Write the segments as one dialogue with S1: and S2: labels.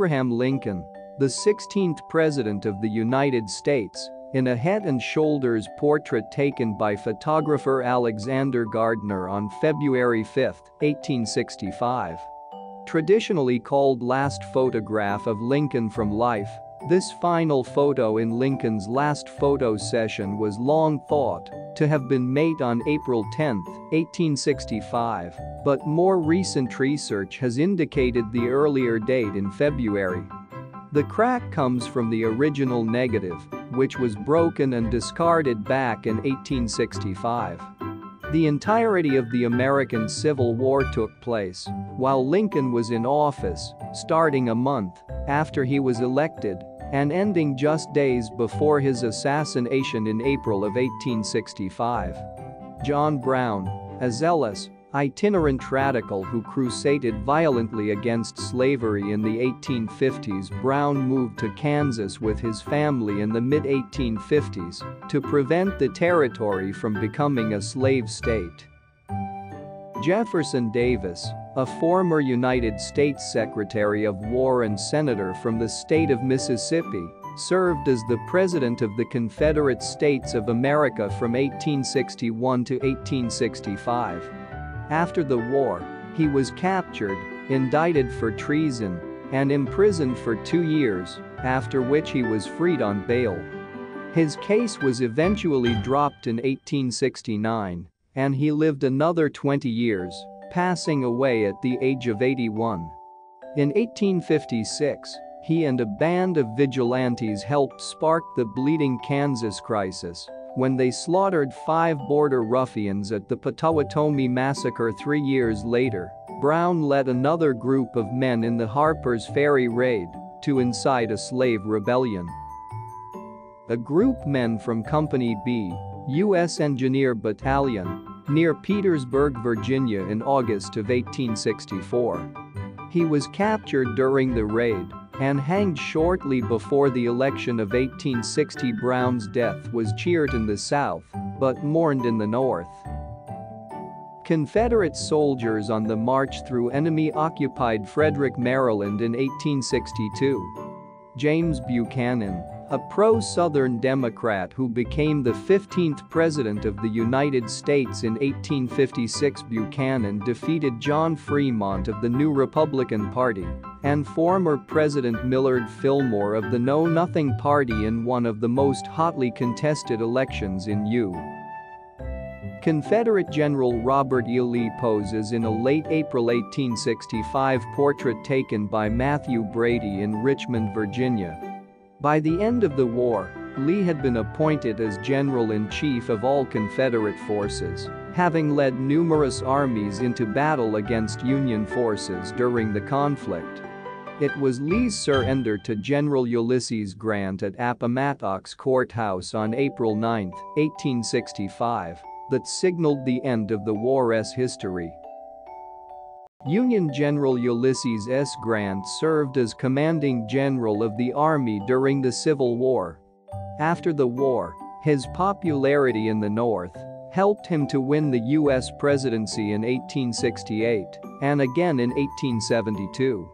S1: Abraham Lincoln, the 16th President of the United States, in a head and shoulders portrait taken by photographer Alexander Gardner on February 5, 1865. Traditionally called last photograph of Lincoln from life, this final photo in Lincoln's last photo session was long thought to have been made on April 10, 1865, but more recent research has indicated the earlier date in February. The crack comes from the original negative, which was broken and discarded back in 1865. The entirety of the American Civil War took place while Lincoln was in office, starting a month after he was elected and ending just days before his assassination in April of 1865. John Brown, a zealous, itinerant radical who crusaded violently against slavery in the 1850s, Brown moved to Kansas with his family in the mid-1850s to prevent the territory from becoming a slave state. Jefferson Davis, a former United States Secretary of War and senator from the state of Mississippi, served as the President of the Confederate States of America from 1861 to 1865. After the war, he was captured, indicted for treason, and imprisoned for 2 years, after which he was freed on bail. His case was eventually dropped in 1869, and he lived another 20 years, passing away at the age of 81. In 1856, he and a band of vigilantes helped spark the Bleeding Kansas crisis when they slaughtered 5 border ruffians at the Potawatomi Massacre. 3 years later, Brown led another group of men in the Harper's Ferry raid to incite a slave rebellion. A group men from Company B, U.S. Engineer Battalion, near Petersburg, Virginia in August of 1864. He was captured during the raid and hanged shortly before the election of 1860. Brown's death was cheered in the South, but mourned in the North. Confederate soldiers on the march through enemy-occupied Frederick, Maryland in 1862. James Buchanan, a pro-Southern Democrat who became the 15th President of the United States in 1856. Buchanan defeated John Fremont of the New Republican Party and former President Millard Fillmore of the Know Nothing Party in one of the most hotly contested elections in U.S. Confederate General Robert E. Lee poses in a late April 1865 portrait taken by Matthew Brady in Richmond, Virginia. By the end of the war, Lee had been appointed as General-in-Chief of all Confederate forces, having led numerous armies into battle against Union forces during the conflict. It was Lee's surrender to General Ulysses Grant at Appomattox Courthouse on April 9, 1865, that signaled the end of the war's history. Union General Ulysses S. Grant served as commanding general of the Army during the Civil War. After the war, his popularity in the North helped him to win the U.S. presidency in 1868 and again in 1872.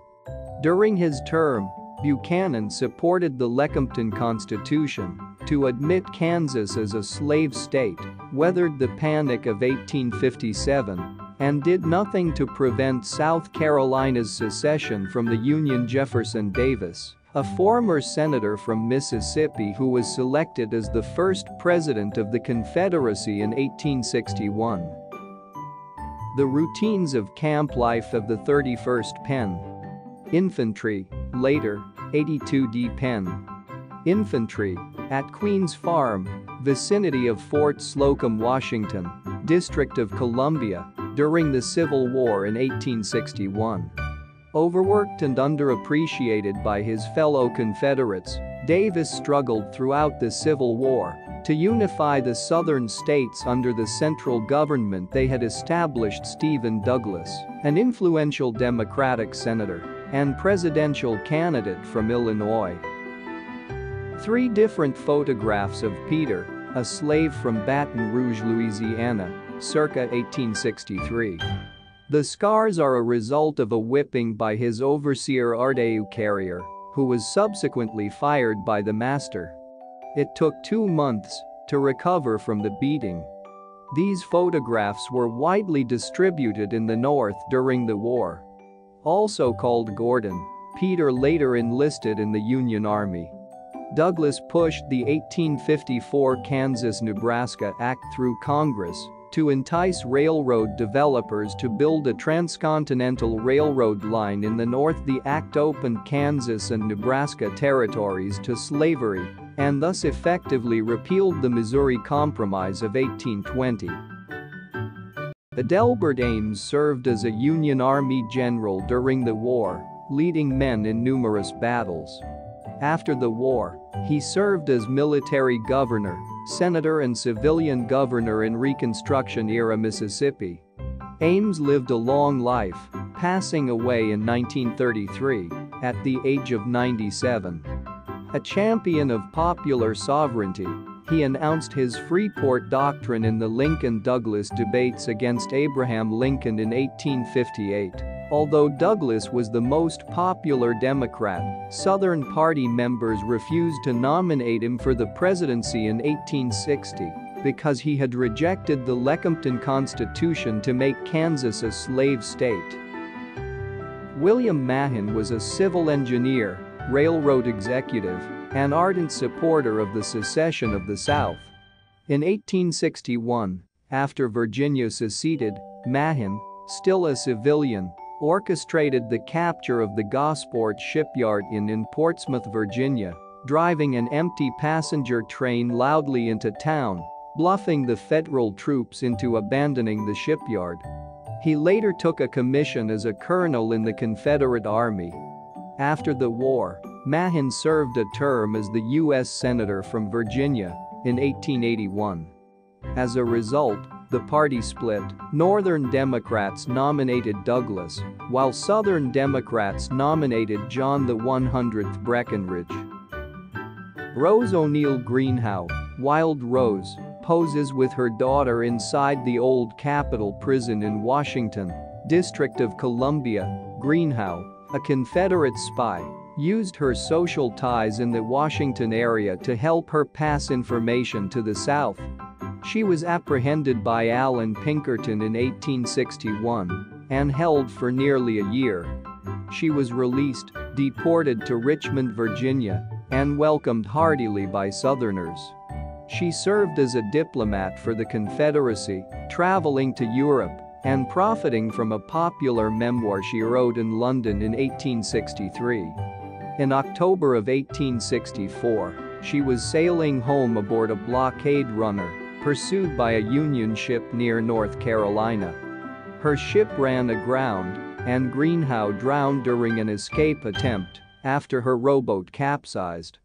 S1: During his term, Buchanan supported the Lecompton Constitution to admit Kansas as a slave state, weathered the Panic of 1857, and did nothing to prevent South Carolina's secession from the Union. Jefferson Davis, a former senator from Mississippi who was selected as the first president of the Confederacy in 1861. The routines of camp life of the 31st Penn Infantry, later 82d Penn Infantry, at Queen's Farm, vicinity of Fort Slocum, Washington, District of Columbia, during the Civil War in 1861. Overworked and underappreciated by his fellow Confederates, Davis struggled throughout the Civil War to unify the Southern states under the central government they had established. Stephen Douglas, an influential Democratic senator and presidential candidate from Illinois. 3 different photographs of Peter, a slave from Baton Rouge, Louisiana, circa 1863. The scars are a result of a whipping by his overseer Ardeu Carrier, who was subsequently fired by the master. It took 2 months to recover from the beating. These photographs were widely distributed in the North during the war. Also called Gordon, Peter later enlisted in the Union Army. Douglas pushed the 1854 Kansas-Nebraska Act through Congress to entice railroad developers to build a transcontinental railroad line in the North. The act opened Kansas and Nebraska territories to slavery and thus effectively repealed the Missouri Compromise of 1820. Adelbert Ames served as a Union Army general during the war, leading men in numerous battles. After the war, he served as military governor, senator and civilian governor in Reconstruction-era Mississippi. Ames lived a long life, passing away in 1933 at the age of 97. A champion of popular sovereignty, he announced his Freeport Doctrine in the Lincoln-Douglas debates against Abraham Lincoln in 1858. Although Douglas was the most popular Democrat, Southern Party members refused to nominate him for the presidency in 1860 because he had rejected the Lecompton Constitution to make Kansas a slave state. William Mackin was a civil engineer, railroad executive, and ardent supporter of the secession of the South. In 1861, after Virginia seceded, Mackin, still a civilian, orchestrated the capture of the Gosport shipyard in Portsmouth, Virginia, driving an empty passenger train loudly into town, bluffing the federal troops into abandoning the shipyard. He later took a commission as a colonel in the Confederate Army. After the war, Mackin served a term as the U.S. Senator from Virginia in 1881. As a result, the party split. Northern Democrats nominated Douglas, while Southern Democrats nominated John the 100th Breckinridge. Rose O'Neal Greenhow, Wild Rose, poses with her daughter inside the old Capitol Prison in Washington, District of Columbia. Greenhow, a Confederate spy, used her social ties in the Washington area to help her pass information to the South. She was apprehended by Allan Pinkerton in 1861 and held for nearly a year. She was released, deported to Richmond, Virginia, and welcomed heartily by Southerners. She served as a diplomat for the Confederacy, traveling to Europe and profiting from a popular memoir she wrote in London in 1863. In October of 1864, she was sailing home aboard a blockade runner, pursued by a Union ship near North Carolina. Her ship ran aground, and Greenhow drowned during an escape attempt after her rowboat capsized.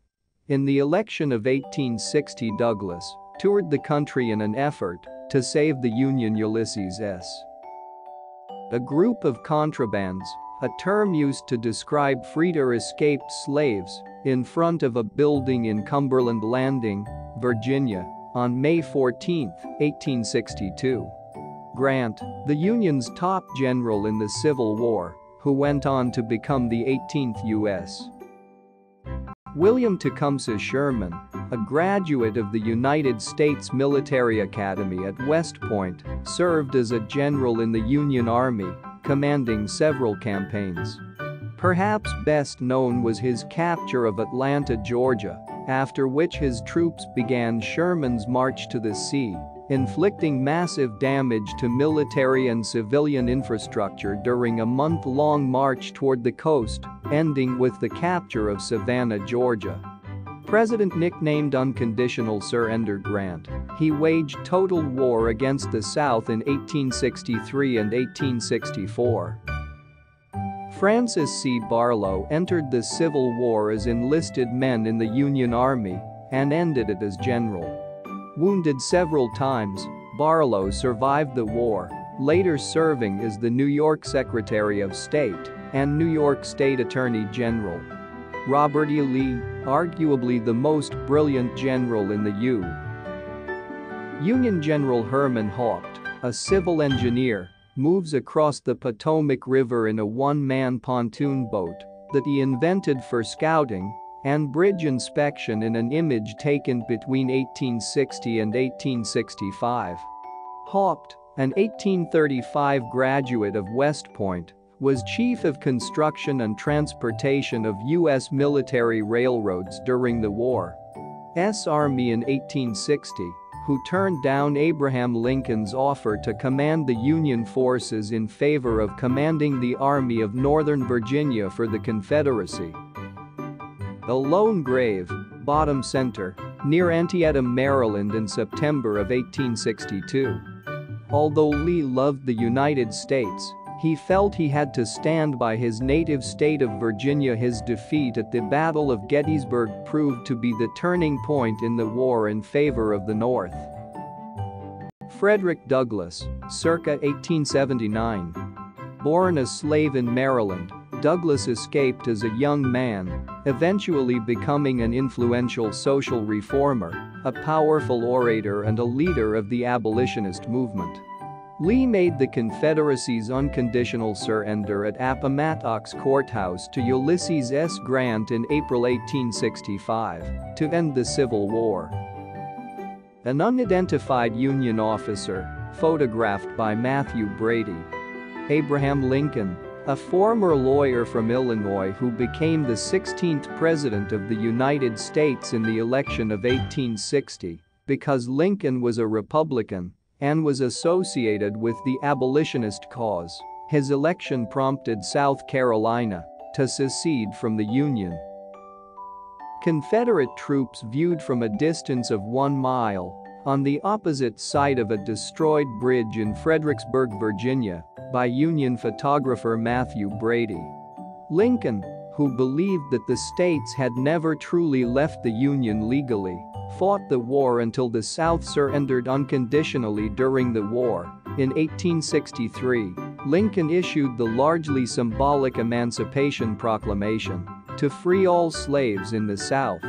S1: In the election of 1860, Douglas toured the country in an effort to save the Union Ulysses S. A group of contrabands, a term used to describe freed or escaped slaves, in front of a building in Cumberland Landing, Virginia, on May 14, 1862. Grant, the Union's top general in the Civil War, who went on to become the 18th U.S. William Tecumseh Sherman, a graduate of the United States Military Academy at West Point, served as a general in the Union Army, commanding several campaigns. Perhaps best known was his capture of Atlanta, Georgia, after which his troops began Sherman's March to the Sea, inflicting massive damage to military and civilian infrastructure during a month-long march toward the coast, ending with the capture of Savannah, Georgia. President nicknamed Unconditional Surrender Grant, he waged total war against the South in 1863 and 1864. Francis C. Barlow entered the Civil War as enlisted men in the Union Army and ended it as general. Wounded several times, Barlow survived the war, later serving as the New York Secretary of State and New York State Attorney General. Robert E. Lee, arguably the most brilliant general in the Union General Herman Haupt, a civil engineer, moves across the Potomac River in a one-man pontoon boat that he invented for scouting and bridge inspection in an image taken between 1860 and 1865. Haupt, an 1835 graduate of West Point, was chief of construction and transportation of U.S. military railroads during the war's Army in 1860, who turned down Abraham Lincoln's offer to command the Union forces in favor of commanding the Army of Northern Virginia for the Confederacy. A lone grave, bottom center, near Antietam, Maryland in September of 1862. Although Lee loved the United States, he felt he had to stand by his native state of Virginia. His defeat at the Battle of Gettysburg proved to be the turning point in the war in favor of the North. Frederick Douglass, circa 1879. Born a slave in Maryland, Douglass escaped as a young man, eventually becoming an influential social reformer, a powerful orator and a leader of the abolitionist movement. Lee made the Confederacy's unconditional surrender at Appomattox Courthouse to Ulysses S. Grant in April 1865 to end the Civil War. An unidentified Union officer, photographed by Matthew Brady. Abraham Lincoln, a former lawyer from Illinois who became the 16th President of the United States in the election of 1860 because Lincoln was a Republican and was associated with the abolitionist cause. His election prompted South Carolina to secede from the Union. Confederate troops viewed from a distance of 1 mile on the opposite side of a destroyed bridge in Fredericksburg, Virginia, by Union photographer Matthew Brady. Lincoln, who believed that the states had never truly left the Union legally, fought the war until the South surrendered unconditionally during the war. In 1863, Lincoln issued the largely symbolic Emancipation Proclamation to free all slaves in the South.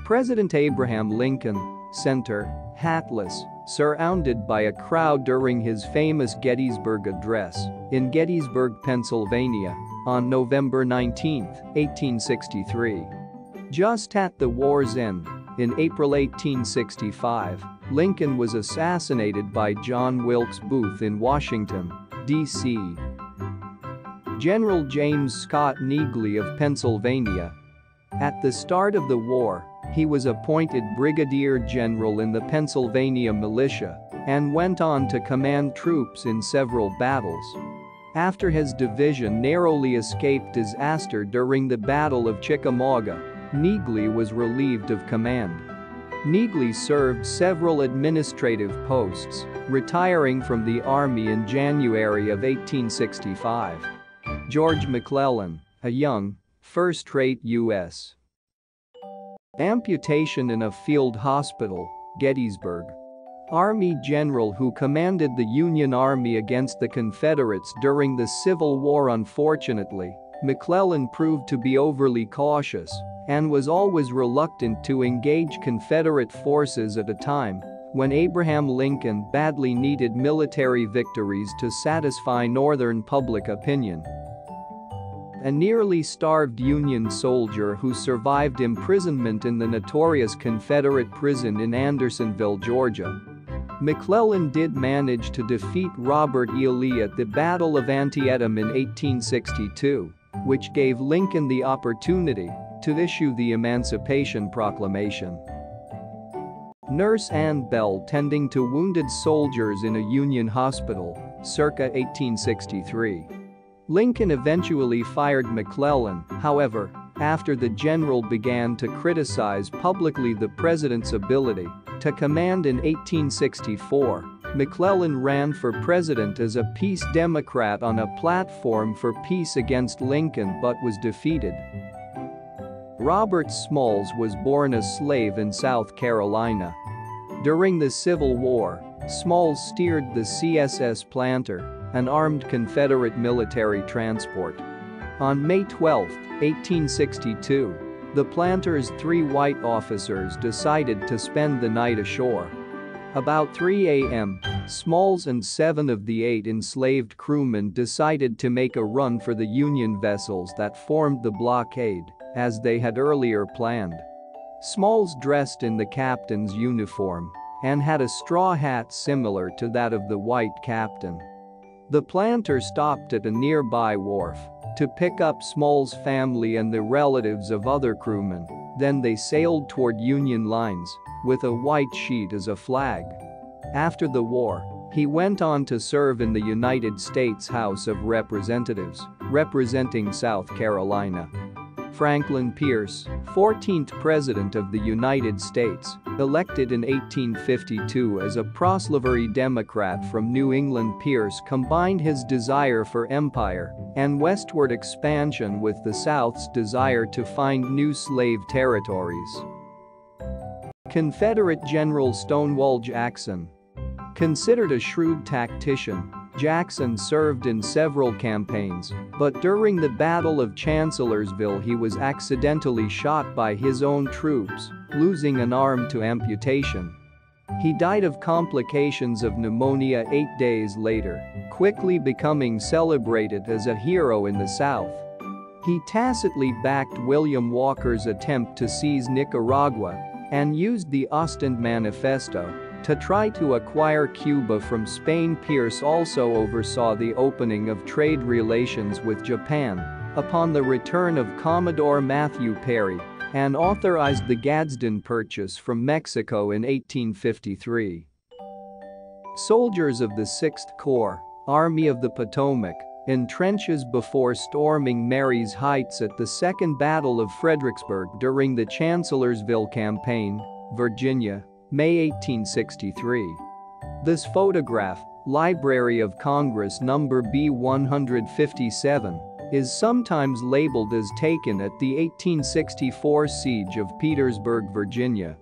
S1: President Abraham Lincoln, center, hatless, surrounded by a crowd during his famous Gettysburg Address in Gettysburg, Pennsylvania, on November 19, 1863. Just at the war's end, in April 1865, Lincoln was assassinated by John Wilkes Booth in Washington, D.C. General James Scott Negley of Pennsylvania. At the start of the war, he was appointed brigadier general in the Pennsylvania militia and went on to command troops in several battles. After his division narrowly escaped disaster during the Battle of Chickamauga, Negley was relieved of command. Negley served several administrative posts, retiring from the Army in January of 1865. George Mcclellan, a young, first-rate U.S. amputation in a field hospital, Gettysburg. Army general who commanded the Union Army against the Confederates during the Civil War. Unfortunately, McClellan proved to be overly cautious and was always reluctant to engage Confederate forces at a time when Abraham Lincoln badly needed military victories to satisfy Northern public opinion. A nearly starved Union soldier who survived imprisonment in the notorious Confederate prison in Andersonville, Georgia. McClellan did manage to defeat Robert E. Lee at the Battle of Antietam in 1862, which gave Lincoln the opportunity to issue the Emancipation Proclamation. Nurse Ann Bell tending to wounded soldiers in a Union hospital, circa 1863. Lincoln eventually fired McClellan, however, after the general began to criticize publicly the president's ability to command. In 1864, McClellan ran for president as a peace Democrat on a platform for peace against Lincoln but was defeated. Robert Smalls was born a slave in South Carolina. During the Civil War, Smalls steered the CSS Planter, an armed Confederate military transport. On May 12, 1862, the Planter's 3 white officers decided to spend the night ashore. About 3 a.m., Smalls and 7 of the 8 enslaved crewmen decided to make a run for the Union vessels that formed the blockade, as they had earlier planned. Smalls dressed in the captain's uniform and had a straw hat similar to that of the white captain. The planter stopped at a nearby wharf to pick up Smalls' family and the relatives of other crewmen, then they sailed toward Union lines with a white sheet as a flag. After the war, he went on to serve in the United States House of Representatives, representing South Carolina. Franklin Pierce, 14th President of the United States, elected in 1852 as a pro-slavery Democrat from New England. Pierce combined his desire for empire and westward expansion with the South's desire to find new slave territories. Confederate General Stonewall Jackson. Considered a shrewd tactician, Jackson served in several campaigns, but during the Battle of Chancellorsville he was accidentally shot by his own troops, losing an arm to amputation. He died of complications of pneumonia 8 days later, quickly becoming celebrated as a hero in the South. He tacitly backed William Walker's attempt to seize Nicaragua and used the Ostend Manifesto to try to acquire Cuba from Spain. Pierce also oversaw the opening of trade relations with Japan upon the return of Commodore Matthew Perry and authorized the Gadsden Purchase from Mexico in 1853. Soldiers of the 6th Corps, Army of the Potomac, in trenches before storming Marye's Heights at the Second Battle of Fredericksburg during the Chancellorsville Campaign, Virginia, May 1863. This photograph, Library of Congress number B157, is sometimes labeled as taken at the 1864 siege of Petersburg, Virginia.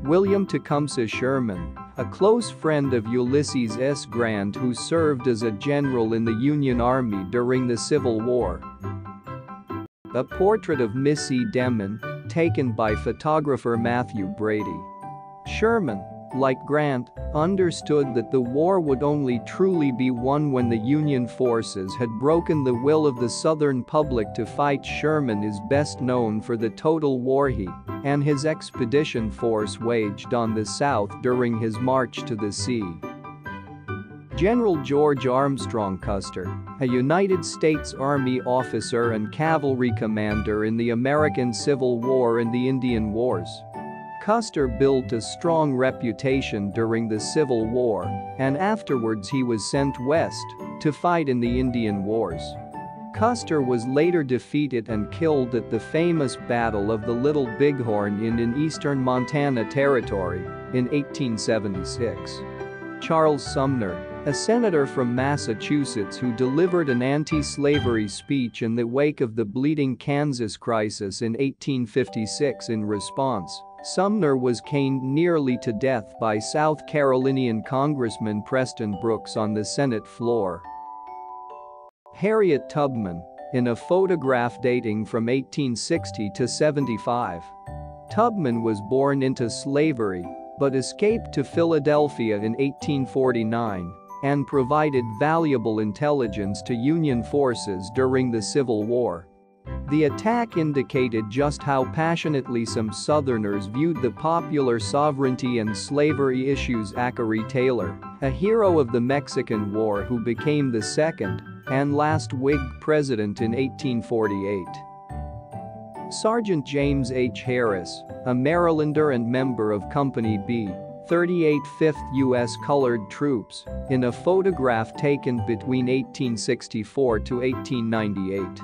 S1: William Tecumseh Sherman, a close friend of Ulysses S. Grant who served as a general in the Union Army during the Civil War. A portrait of Missy Demon, taken by photographer Matthew Brady. Sherman, like Grant, understood that the war would only truly be won when the Union forces had broken the will of the Southern public to fight. Sherman is best known for the total war he and his expedition force waged on the South during his march to the sea. General George Armstrong Custer, a United States Army officer and cavalry commander in the American Civil War and the Indian Wars. Custer built a strong reputation during the Civil War, and afterwards he was sent west to fight in the Indian Wars. Custer was later defeated and killed at the famous Battle of the Little Bighorn in eastern Montana Territory in 1876. Charles Sumner, a senator from Massachusetts who delivered an anti-slavery speech in the wake of the Bleeding Kansas crisis in 1856. In response, Sumner was caned nearly to death by South Carolinian Congressman Preston Brooks on the Senate floor. Harriet Tubman, in a photograph dating from 1860 to 75. Tubman was born into slavery but escaped to Philadelphia in 1849 and provided valuable intelligence to Union forces during the Civil War. The attack indicated just how passionately some Southerners viewed the popular sovereignty and slavery issues. Zachary Taylor, a hero of the Mexican War who became the second and last Whig president in 1848. Sergeant James H. Harris, a Marylander and member of Company B, 38th 5th U.S. Colored Troops, in a photograph taken between 1864 to 1898.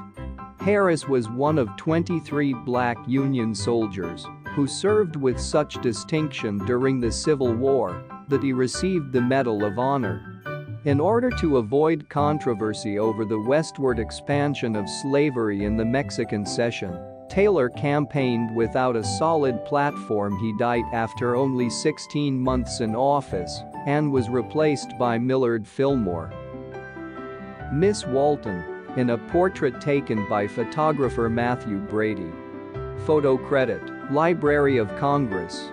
S1: Harris was one of 23 black Union soldiers who served with such distinction during the Civil War that he received the Medal of Honor. In order to avoid controversy over the westward expansion of slavery in the Mexican Cession, Taylor campaigned without a solid platform. He died after only 16 months in office and was replaced by Millard Fillmore. Miss Walton, in a portrait taken by photographer Matthew Brady. Photo credit, Library of Congress.